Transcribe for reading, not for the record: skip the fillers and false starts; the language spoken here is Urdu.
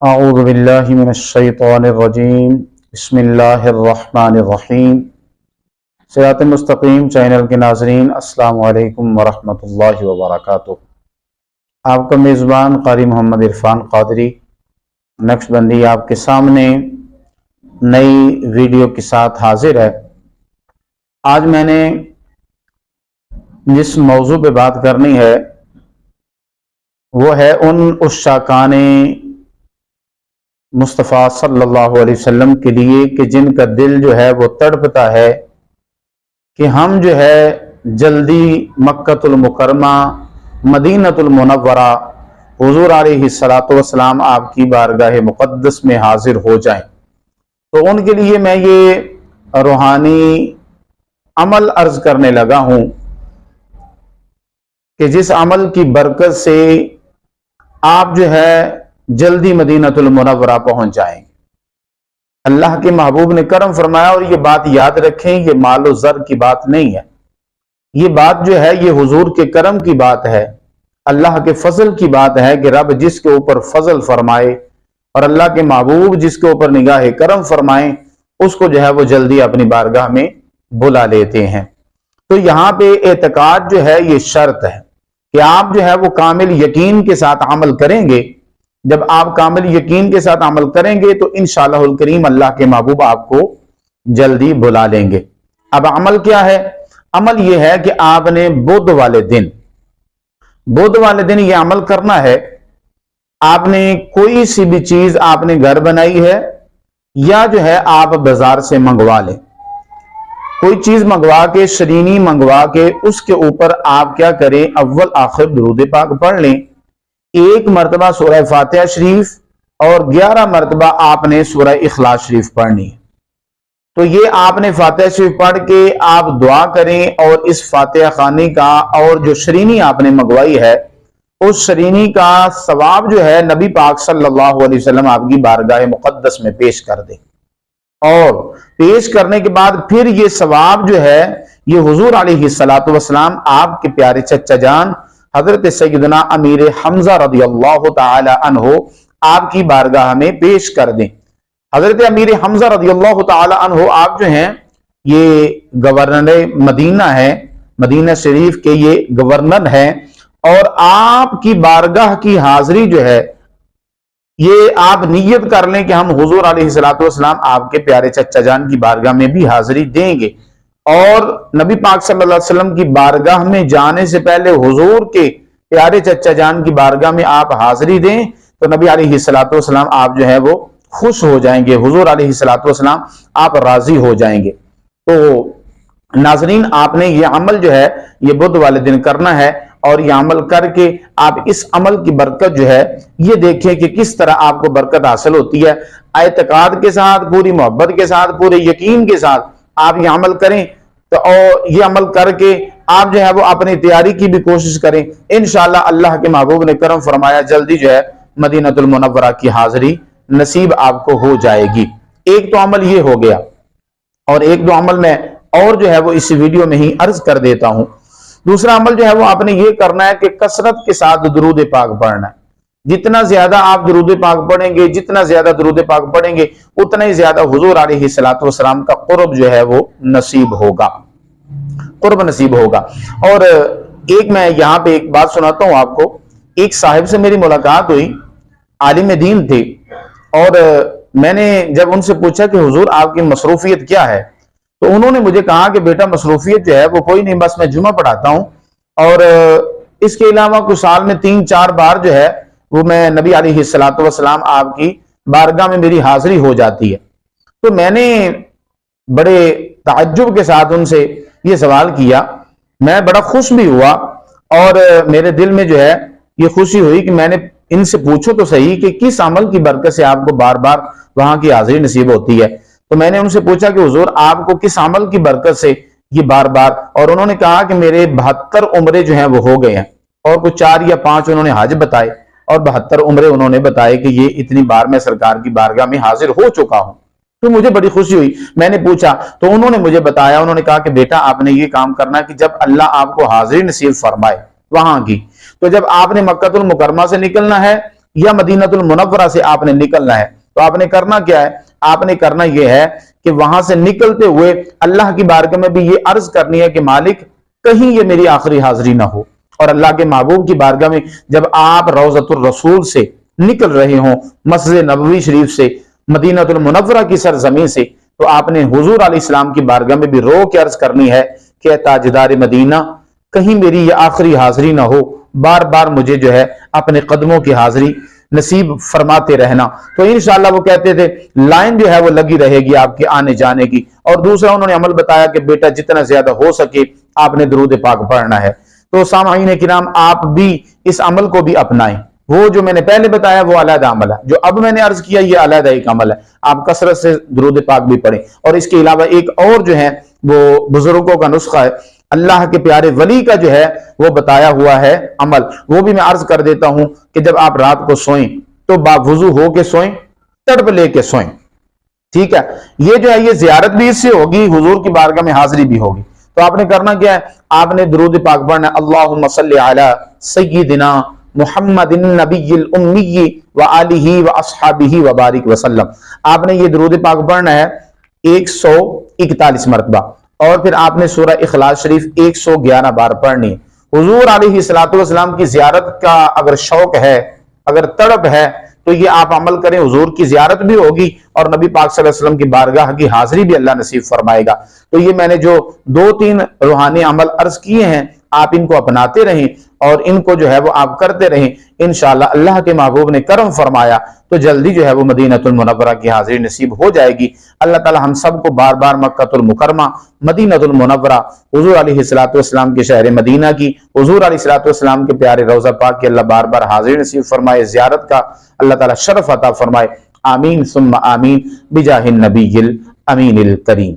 اعوذ باللہ من الشیطان الرجیم بسم اللہ الرحمن الرحیم۔ صراط مستقیم چینل کے ناظرین السلام علیکم ورحمۃ اللہ وبرکاتہ۔ آپ کا میزبان قاری محمد عرفان قادری نقش بندی آپ کے سامنے نئی ویڈیو کے ساتھ حاضر ہے۔ آج میں نے جس موضوع پہ بات کرنی ہے وہ ہے ان عشاقان مصطفیٰ صلی اللہ علیہ وسلم کے لیے کہ جن کا دل جو ہے وہ تڑپتا ہے کہ ہم جو ہے جلدی مکۃ المکرمہ مدینۃ المنورہ حضور علیہ السلام آپ کی بارگاہ مقدس میں حاضر ہو جائیں۔ تو ان کے لیے میں یہ روحانی عمل عرض کرنے لگا ہوں کہ جس عمل کی برکت سے آپ جو ہے جلدی مدینۃ المنورہ پہنچ جائیں۔ اللہ کے محبوب نے کرم فرمایا، اور یہ بات یاد رکھیں، یہ مال و زر کی بات نہیں ہے، یہ بات جو ہے یہ حضور کے کرم کی بات ہے، اللہ کے فضل کی بات ہے کہ رب جس کے اوپر فضل فرمائے اور اللہ کے محبوب جس کے اوپر نگاہ کرم فرمائیں اس کو جو ہے وہ جلدی اپنی بارگاہ میں بلا لیتے ہیں۔ تو یہاں پہ اعتقاد جو ہے یہ شرط ہے کہ آپ جو ہے وہ کامل یقین کے ساتھ عمل کریں گے۔ جب آپ کامل یقین کے ساتھ عمل کریں گے تو انشاءاللہ الکریم اللہ کے محبوب آپ کو جلدی بلا لیں گے۔ اب عمل کیا ہے؟ عمل یہ ہے کہ آپ نے بدھ والے دن یہ عمل کرنا ہے۔ آپ نے کوئی سی بھی چیز آپ نے گھر بنائی ہے یا جو ہے آپ بازار سے منگوا لیں، کوئی چیز منگوا کے شرینی منگوا کے اس کے اوپر آپ کیا کریں، اول آخر درود پاک پڑھ لیں۔ ایک مرتبہ سورہ فاتحہ شریف اور 11 مرتبہ آپ نے سورہ اخلاص شریف پڑھنی ہے۔ تو یہ آپ نے فاتحہ شریف پڑھ کے آپ دعا کریں، اور اس فاتحہ خوانی کا اور جو شرینی آپ نے منگوائی ہے اس شرینی کا ثواب جو ہے نبی پاک صلی اللہ علیہ وسلم آپ کی بارگاہ مقدس میں پیش کر دیں، اور پیش کرنے کے بعد پھر یہ ثواب جو ہے یہ حضور علیہ السلام آپ کے پیارے چچا جان حضرت سیدنا امیر حمزہ رضی اللہ تعالی عنہ آپ کی بارگاہ میں پیش کر دیں۔ حضرت امیر حمزہ رضی اللہ تعالی عنہ آپ جو ہیں یہ گورنر مدینہ ہیں، مدینہ شریف کے یہ گورنر ہیں، اور آپ کی بارگاہ کی حاضری جو ہے یہ آپ نیت کر لیں کہ ہم حضور علیہ السلام آپ کے پیارے چچا جان کی بارگاہ میں بھی حاضری دیں گے، اور نبی پاک صلی اللہ علیہ وسلم کی بارگاہ میں جانے سے پہلے حضور کے پیارے چچا جان کی بارگاہ میں آپ حاضری دیں تو نبی علیہ السلام آپ جو ہے وہ خوش ہو جائیں گے، حضور علیہ السلام آپ راضی ہو جائیں گے۔ تو ناظرین آپ نے یہ عمل جو ہے یہ بدھ والے دن کرنا ہے، اور یہ عمل کر کے آپ اس عمل کی برکت جو ہے یہ دیکھیں کہ کس طرح آپ کو برکت حاصل ہوتی ہے۔ اعتقاد کے ساتھ، پوری محبت کے ساتھ، پورے یقین کے ساتھ آپ یہ عمل کریں، تو اور یہ عمل کر کے آپ جو ہے وہ اپنی تیاری کی بھی کوشش کریں۔ انشاءاللہ اللہ کے محبوب نے کرم فرمایا جلدی جو ہے مدینۃ المنورہ کی حاضری نصیب آپ کو ہو جائے گی۔ ایک تو عمل یہ ہو گیا، اور ایک دو عمل میں اور جو ہے وہ اس ویڈیو میں ہی عرض کر دیتا ہوں۔ دوسرا عمل جو ہے وہ آپ نے یہ کرنا ہے کہ کثرت کے ساتھ درود پاک پڑھنا ہے۔ جتنا زیادہ آپ درود پاک پڑھیں گے، جتنا زیادہ درود پاک پڑھیں گے، اتنا ہی زیادہ حضور علیہ السلام کا قرب جو ہے وہ نصیب ہوگا، قرب نصیب ہوگا۔ اور ایک میں یہاں پہ ایک بات سناتا ہوں آپ کو۔ ایک صاحب سے میری ملاقات ہوئی، عالم دین تھے، اور میں نے جب ان سے پوچھا کہ حضور آپ کی مصروفیت کیا ہے، تو انہوں نے مجھے کہا کہ بیٹا مصروفیت جو ہے وہ کوئی نہیں، بس میں جمعہ پڑھاتا ہوں، اور اس کے علاوہ کچھ سال میں 3-4 بار جو ہے وہ میں نبی علیہ السلام آپ کی بارگاہ میں میری حاضری ہو جاتی ہے۔ تو میں نے بڑے تعجب کے ساتھ ان سے یہ سوال کیا، میں بڑا خوش بھی ہوا، اور میرے دل میں جو ہے یہ خوشی ہوئی کہ میں نے ان سے پوچھو تو صحیح کہ کس عمل کی برکت سے آپ کو بار بار وہاں کی حاضری نصیب ہوتی ہے۔ تو میں نے ان سے پوچھا کہ حضور آپ کو کس عمل کی برکت سے یہ بار بار، اور انہوں نے کہا کہ میرے 72 عمرے جو ہیں وہ ہو گئے ہیں، اور کچھ 4 یا 5 انہوں نے حج بتائے، اور 72 عمرے انہوں نے بتائے کہ یہ اتنی بار میں سرکار کی بارگاہ میں حاضر ہو چکا ہوں۔ تو مجھے بڑی خوشی ہوئی، میں نے پوچھا تو انہوں نے مجھے بتایا، انہوں نے کہا کہ بیٹا آپ نے یہ کام کرنا کہ جب اللہ آپ کو حاضری نصیب فرمائے وہاں کی، تو جب آپ نے مکہ المکرمہ سے نکلنا ہے یا مدینۃ المنورہ سے آپ نے نکلنا ہے، تو آپ نے کرنا کیا ہے؟ آپ نے کرنا یہ ہے کہ وہاں سے نکلتے ہوئے اللہ کی بارگاہ میں بھی یہ عرض کرنی ہے کہ مالک کہیں یہ میری آخری حاضری نہ ہو، اور اللہ کے محبوب کی بارگاہ میں جب آپ روضۃ الرسول سے نکل رہے ہوں، مسجد نبوی شریف سے، مدینۃ المنورہ کی سرزمین سے، تو آپ نے حضور علیہ السلام کی بارگاہ میں بھی رو کے عرض کرنی ہے کہ تاجدار مدینہ کہیں میری یہ آخری حاضری نہ ہو، بار بار مجھے جو ہے اپنے قدموں کی حاضری نصیب فرماتے رہنا۔ تو انشاءاللہ وہ کہتے تھے لائن جو ہے وہ لگی رہے گی آپ کے آنے جانے کی۔ اور دوسرا انہوں نے عمل بتایا کہ بیٹا جتنا زیادہ ہو سکے آپ نے درود پاک پڑھنا ہے۔ تو سامعین کرام آپ بھی اس عمل کو بھی اپنائیں، وہ جو میں نے پہلے بتایا وہ علیحدہ عمل ہے، جو اب میں نے عرض کیا یہ علیحدہ ایک عمل ہے، آپ کثرت سے درود پاک بھی پڑھیں۔ اور اس کے علاوہ ایک اور جو ہے وہ بزرگوں کا نسخہ ہے، اللہ کے پیارے ولی کا جو ہے وہ بتایا ہوا ہے عمل، وہ بھی میں عرض کر دیتا ہوں کہ جب آپ رات کو سوئیں تو باوضو ہو کے سوئیں، تڑپ لے کے سوئیں، ٹھیک ہے؟ یہ جو ہے یہ زیارت بھی اس سے ہوگی، حضور کی بارگاہ میں حاضری بھی ہوگی۔ تو آپ نے کرنا کیا ہے؟ آپ نے درود پاک پڑھنا ہے، اللہم صلی علی سیدنا محمد النبی الامی وآلہ واصحابہ وبارک وسلم۔ آپ نے یہ درود پاک پڑھنا ہے 141 مرتبہ، اور پھر آپ نے سورہ اخلاص شریف 111 بار پڑھنی ہے۔ حضور علیہ السلام کی زیارت کا اگر شوق ہے، اگر تڑپ ہے، تو یہ آپ عمل کریں، حضور کی زیارت بھی ہوگی اور نبی پاک صلی اللہ علیہ وسلم کی بارگاہ کی حاضری بھی اللہ نصیب فرمائے گا۔ تو یہ میں نے جو 2-3 روحانی عمل عرض کیے ہیں، آپ ان کو اپناتے رہیں اور ان کو جو ہے وہ آپ کرتے رہیں، انشاءاللہ اللہ کے محبوب نے کرم فرمایا تو جلدی جو ہے وہ مدینۃ المنورہ کی حاضری نصیب ہو جائے گی۔ اللہ تعالی ہم سب کو بار بار مکہ المکرمہ، مدینۃ المنورہ، حضور علیہ السلام کے شہر مدینہ کی، حضور علیہ السلام کے پیارے روضہ پاک کی اللہ بار بار حاضری نصیب فرمائے، زیارت کا اللہ تعالی شرف عطا فرمائے، آمین ثم آمین بجاہ النبی الامین الکریم۔